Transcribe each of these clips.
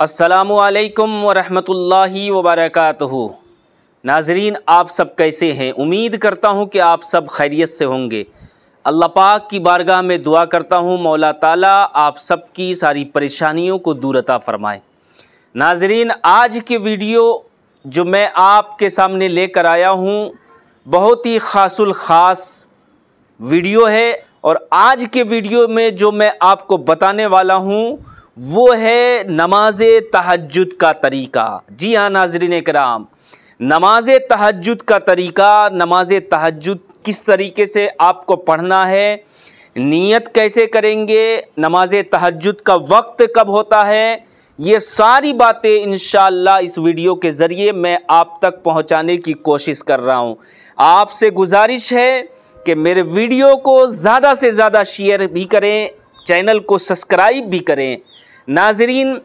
अस्सलामु अलैकुम वरहमतुल्लाहि वबरकातुहू। नाजरीन, आप सब कैसे हैं? उम्मीद करता हूँ कि आप सब खैरियत से होंगे। अल्लाह पाक की बारगाह में दुआ करता हूँ मौला ताला आप सब की सारी परेशानियों को दूर अता फ़रमाए। नाजरीन, आज के वीडियो जो मैं आपके सामने लेकर आया हूँ बहुत ही ख़ासुल ख़ास वीडियो है, और आज के वीडियो में जो मैं आपको बताने वाला हूँ वो है नमाज तहज्जुद का तरीका। जी हाँ नाज़रीन किराम, नमाज तहज्जुद का तरीका, नमाज तहज्जुद किस तरीके से आपको पढ़ना है, नियत कैसे करेंगे, नमाज तहज्जुद का वक्त कब होता है, ये सारी बातें इंशाअल्लाह इस वीडियो के ज़रिए मैं आप तक पहुंचाने की कोशिश कर रहा हूं। आपसे गुजारिश है कि मेरे वीडियो को ज़्यादा से ज़्यादा शेयर भी करें, चैनल को सब्सक्राइब भी करें। नाज़रीन,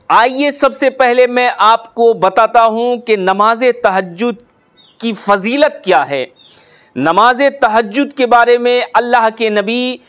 आइए सबसे पहले मैं आपको बताता हूं कि नमाज तहज्जुद की फ़जीलत क्या है। नमाज तहज्जुद के बारे में अल्लाह के नबी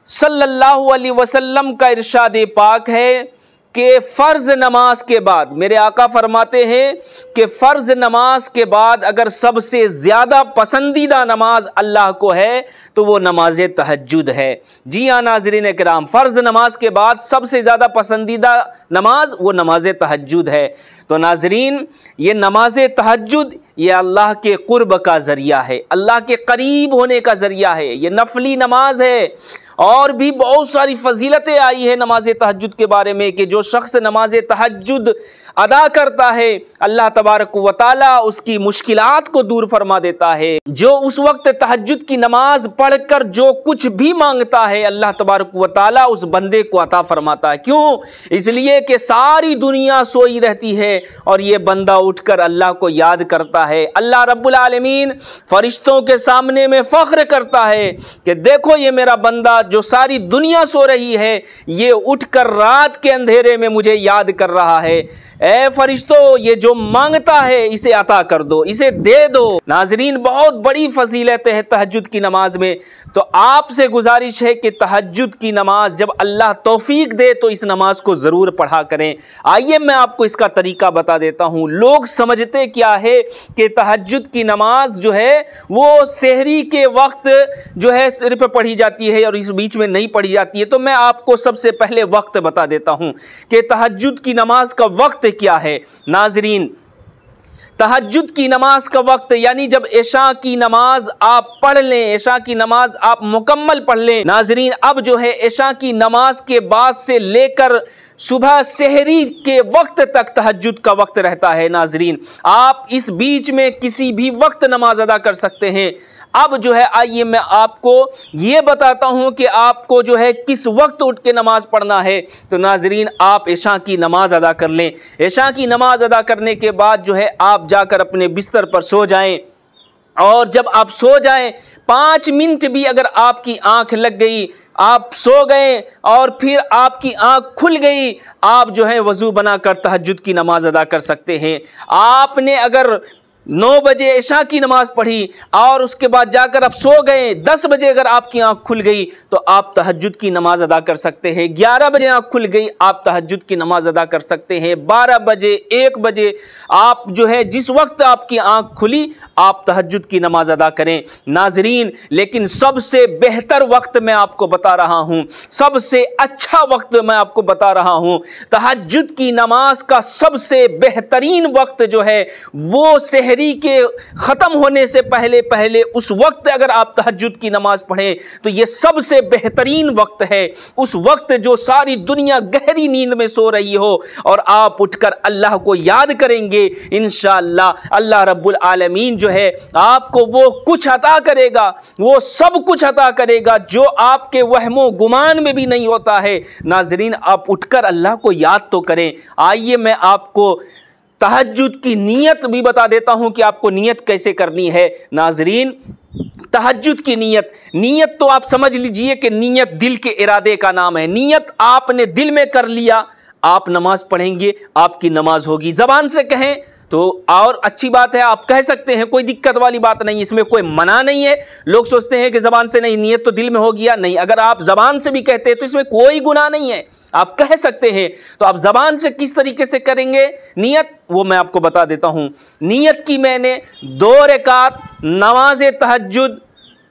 सल्लल्लाहु अलैहि वसल्लम का इरशाद पाक है कि फ़र्ज़ नमाज के बाद, मेरे आका फरमाते हैं कि फ़र्ज़ नमाज के बाद अगर सबसे ज़्यादा पसंदीदा नमाज अल्लाह को है तो वो नमाज तहज्जुद है। जी हाँ नाज़रीन किराम, फ़र्ज़ नमाज के बाद सबसे ज़्यादा पसंदीदा नमाज वो नमाज तहज्जुद है। तो नाज़रीन, ये नमाज तहज्जुद ये अल्लाह के क़ुर्ब का ज़रिया है, अल्लाह के करीब होने का ज़रिया है। ये नफली नमाज है और भी बहुत सारी फजीलतें आई है नमाज तहज्जुद के बारे में कि जो शख्स नमाज तहज्जुद अदा करता है अल्लाह तबारक व तआला उसकी मुश्किलात को दूर फरमा देता है। जो उस वक्त तहज्जुद की नमाज पढ़कर जो कुछ भी मांगता है अल्लाह तबारक व तआला उस बंदे को अता फरमाता है। क्यों? इसलिए कि सारी दुनिया सोई रहती है और ये बंदा उठकर अल्लाह को याद करता है। अल्लाह रब्बुल आलमीन फरिश्तों के सामने में फ़ख्र करता है कि देखो ये मेरा बंदा जो सारी दुनिया सो रही है ये उठकर रात के अंधेरे में मुझे याद कर रहा है। ए फरिश्तों, ये जो मांगता है इसे अता कर दो, इसे दे दो। नाजरीन, बहुत बड़ी फजीलत है तहज्जुद की नमाज में। तो आपसे गुजारिश है कि तहज्जुद की नमाज जब अल्लाह तौफीक दे तो इस नमाज को ज़रूर पढ़ा करें। आइए मैं आपको इसका तरीका बता देता हूँ। लोग समझते क्या है कि तहज्जुद की नमाज जो है वो सहरी के वक्त जो है सिर्फ पढ़ी जाती है और इस बीच में नहीं पढ़ी जाती है। तो मैं आपको सबसे पहले वक्त बता देता हूँ कि तहज्जुद की नमाज का वक्त क्या है। नाजरीन, तहज्जुद की नमाज का वक्त यानी जब इशा की नमाज आप पढ़ लें, इशा की नमाज आप मुकम्मल पढ़ लें। नाजरीन, अब जो है इशा की नमाज के बाद से लेकर सुबह सहरी के वक्त तक तहज्जुद का वक्त रहता है। नाजरीन, आप इस बीच में किसी भी वक्त नमाज अदा कर सकते हैं। अब जो है आइए मैं आपको ये बताता हूँ कि आपको जो है किस वक्त उठ के नमाज पढ़ना है। तो नाजरीन, आप इशा की नमाज अदा कर लें। इशा की नमाज अदा करने के बाद जो है आप जाकर अपने बिस्तर पर सो जाएं, और जब आप सो जाएं 5 मिनट भी अगर आपकी आंख लग गई, आप सो गए और फिर आपकी आंख खुल गई, आप जो है वज़ू बनाकर तहज्जुद की नमाज अदा कर सकते हैं। आपने अगर 9 बजे इशा की नमाज पढ़ी और उसके बाद जाकर आप सो गए, 10 बजे अगर आपकी आंख खुल गई तो आप तहज्जुद की नमाज अदा कर सकते हैं। 11 बजे आंख खुल गई, आप तहज्जुद की नमाज अदा कर सकते हैं। 12 बजे, 1 बजे, आप जो है जिस वक्त आपकी आंख खुली आप तहज्जुद की नमाज अदा करें। नाजरीन, लेकिन सबसे बेहतर वक्त मैं आपको बता रहा हूँ, सबसे अच्छा वक्त मैं आपको बता रहा हूँ। तहज्जुद की नमाज का सबसे बेहतरीन वक्त जो है वो सहरी के ख़त्म होने से पहले पहले उस वक्त अगर आप तहज्जुद की नमाज पढ़ें तो ये सबसे बेहतरीन वक्त है। उस वक्त जो सारी दुनिया गहरी नींद में सो रही हो और आप उठकर अल्लाह को याद करेंगे, इंशाअल्लाह अल्लाह रब्बुल आलमीन जो है आपको वो कुछ अता करेगा, वो सब कुछ अता करेगा जो आपके वहमो गुमान में भी नहीं होता है। नाजरीन, आप उठकर अल्लाह को याद तो करें। आइए मैं आपको तहज्जुद की नियत भी बता देता हूं कि आपको नियत कैसे करनी है। नाजरीन, तहज्जुद की नियत तो आप समझ लीजिए कि नियत दिल के इरादे का नाम है। नियत आपने दिल में कर लिया, आप नमाज पढ़ेंगे, आपकी नमाज होगी। ज़बान से कहें तो और अच्छी बात है, आप कह सकते हैं, कोई दिक्कत वाली बात नहीं, इसमें कोई मना नहीं है। लोग सोचते हैं कि ज़बान से नहीं, नियत तो दिल में हो गया, नहीं, अगर आप ज़बान से भी कहते हैं तो इसमें कोई गुनाह नहीं है, आप कह सकते हैं। तो आप ज़बान से किस तरीके से करेंगे नियत, वो मैं आपको बता देता हूँ। नियत की मैंने 2 रकात नमाज तहज्जुद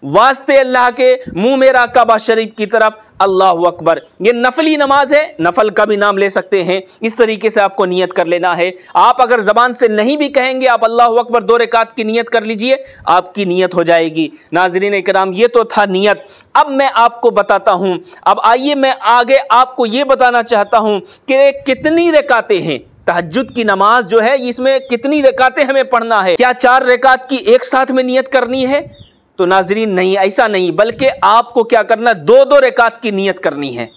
वास्ते अल्लाह के, मुँह मेरा काबा शरीफ की तरफ, अल्लाह अकबर। ये नफली नमाज है, नफल का भी नाम ले सकते हैं। इस तरीके से आपको नियत कर लेना है। आप अगर ज़बान से नहीं भी कहेंगे, आप अल्लाह अकबर 2 रकात की नियत कर लीजिए, आपकी नियत हो जाएगी। नाज़रीन इकराम, ये तो था नियत। अब मैं आपको बताता हूँ, अब आइए मैं आगे आपको ये बताना चाहता हूँ कि कितनी रकातें हैं तहज्जुद की नमाज जो है, इसमें कितनी रकातें हमें पढ़ना है। क्या 4 रकात की एक साथ में नियत करनी है? तो नाजरीन नहीं, ऐसा नहीं, बल्कि आपको क्या करना, 2-2 रकात की नियत करनी है।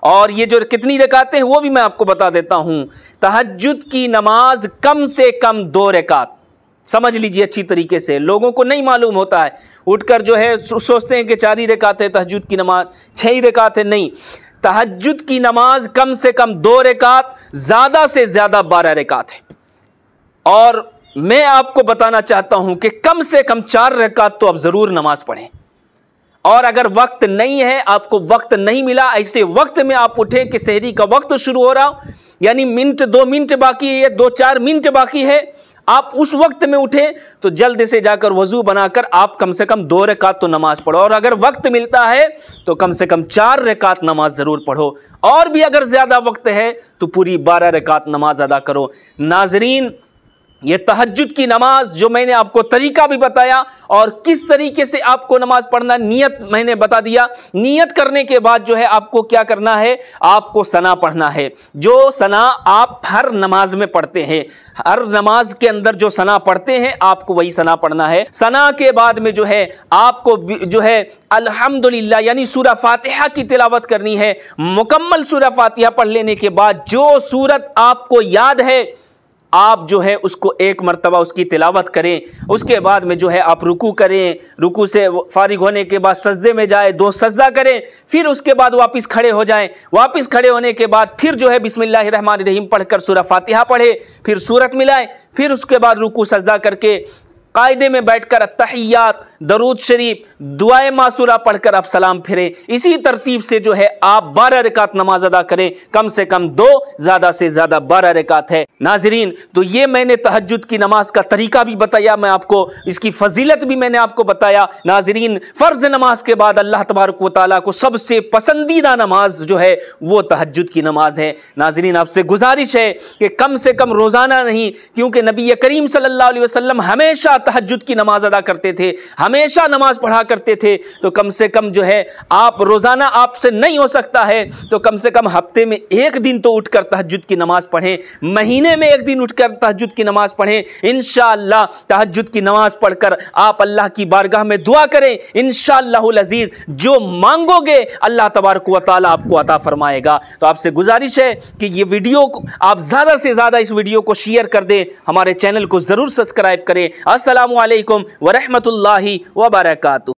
और ये जो कितनी रकातें हैं वो भी मैं आपको बता देता हूँ। तहज्जुद की नमाज कम से कम 2 रकात, समझ लीजिए अच्छी तरीके से, लोगों को नहीं मालूम होता है, उठकर जो है सोचते हैं कि 4 ही रकात है तहज्जुद की नमाज, 6 ही रकात है। नहीं, तहज्जुद की नमाज कम से कम 2 रकात, ज़्यादा से ज़्यादा 12 रकात है। और मैं आपको बताना चाहता हूं कि कम से कम 4 रकात तो आप ज़रूर नमाज पढ़ें। और अगर वक्त नहीं है, आपको वक्त नहीं मिला, ऐसे वक्त में आप उठें कि सहरी का वक्त शुरू हो रहा, यानी मिनट 2 मिनट बाकी है, 2-4 मिनट बाकी है, आप उस वक्त में उठें तो जल्द से जाकर वज़ू बनाकर आप कम से कम 2 रकात तो नमाज पढ़ो। और अगर वक्त मिलता है तो कम से कम 4 रकात नमाज ज़रूर पढ़ो। और भी अगर ज़्यादा वक्त है तो पूरी 12 रकात नमाज अदा करो। नाजरीन, ये तहज्जुद की नमाज जो मैंने आपको तरीका भी बताया और किस तरीके से आपको नमाज पढ़ना, नियत मैंने बता दिया। नियत करने के बाद जो है आपको क्या करना है, आपको सना पढ़ना है। जो सना आप हर नमाज में पढ़ते हैं, हर नमाज के अंदर जो सना पढ़ते हैं आपको वही सना पढ़ना है। सना के बाद में जो है आपको जो है अल्हम्दुलिल्लाह यानी सूरह फातिहा की तिलावत करनी है। मुकम्मल सूरह फातिहा पढ़ लेने के बाद जो सूरत आपको याद है आप जो है उसको 1 मरतबा उसकी तिलावत करें। उसके बाद में जो है आप रुकू करें, रुकू से फारिग होने के बाद सजदे में जाए, 2 सजदा करें, फिर उसके बाद वापस खड़े हो जाएं। वापस खड़े होने के बाद फिर जो है बिस्मिल्लाहिर्रहमानिर्रहीम पढ़कर सूरह फातिहा पढ़े, फिर सूरत मिलाएं, फिर उसके बाद रुकू सजदा करके कायदे में बैठकर अत्तहियात, दरूद शरीफ, दुआए मासूरा पढ़कर आप सलाम फिरें। इसी तरतीब से जो है आप 12 रकात नमाज अदा करें, कम से कम 2, ज़्यादा से ज़्यादा 12 रकात है। नाजरीन, तो ये मैंने तहज्जुद की नमाज का तरीका भी बताया, मैं आपको इसकी फजीलत भी मैंने आपको बताया। नाजरीन, फ़र्ज नमाज के बाद अल्लाह तबारक व तआला को सबसे पसंदीदा नमाज जो है वो तहज्जुद की नमाज है। नाजरीन, आपसे गुजारिश है कि कम से कम रोज़ाना नहीं, क्योंकि नबी करीम सल्लल्लाहु अलैहि वसल्लम हमेशा तहज्जुद की नमाज अदा करते थे, हमेशा नमाज पढ़ा करते थे। तो कम से कम जो है आप रोज़ाना आपसे नहीं हो सकता है तो कम से कम हफ्ते में 1 दिन तो उठकर तहज्जुद की नमाज पढ़ें, महीने में 1 दिन उठकर तहज्जुद की नमाज पढ़ें। इंशाअल्लाह तहज्जुद की नमाज पढ़कर आप अल्लाह की बारगाह में दुआ करें, इंशाअल्लाहुल अज़ीज़ जो मांगोगे अल्लाह तबारक व तआला आपको अता फरमाएगा। तो आपसे गुजारिश है कि ये वीडियो आप ज़्यादा से ज़्यादा इस वीडियो को शेयर कर दें, हमारे चैनल को ज़रूर सब्सक्राइब करें। अस्सलामु अलैकुम व रहमतुल्लाहि व बरकातुहू।